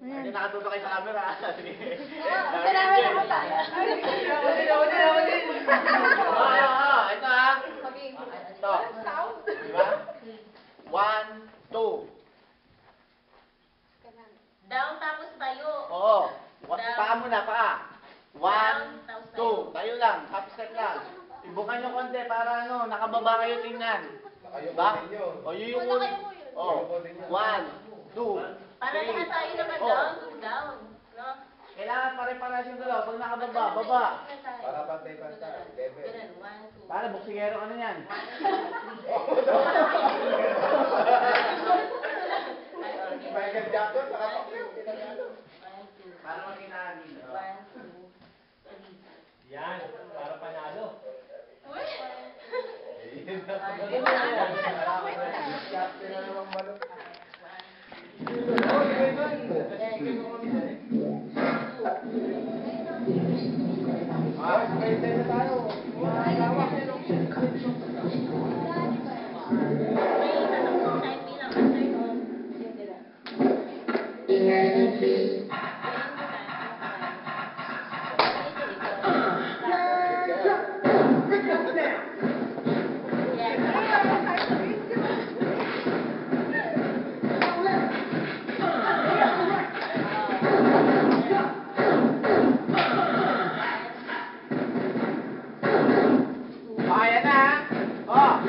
Hindi nakatuto kayo sa camera. Sige. Marami na ako tayo. Ito ha. Ito. Diba? 1, 2. Down tapos tayo. Oo. Paa muna, paa. 1, tapos 2. Tayo lang. Half step lang. Ibukan nyo konti para ano, nakababa kayo tingnan. Diba? O yuyukunin. O. 1, 2, 3. Para lahat tayo naman down. No? Kailangan pare-pares yung dalawa. Pag nakababa, baba. Para pantay-pantay. Level. Ganun, 1, 2. Para buksigero ka na yan. Michael Jackson, nakapakit. Para makita dito. 1, 2, 3. Yan, para panalo. Uy! Captain na naman balot. Sabay tayo na tayo. Lawak. May tatakbo tayo bilang answer doon. Kaya na ha? Oh.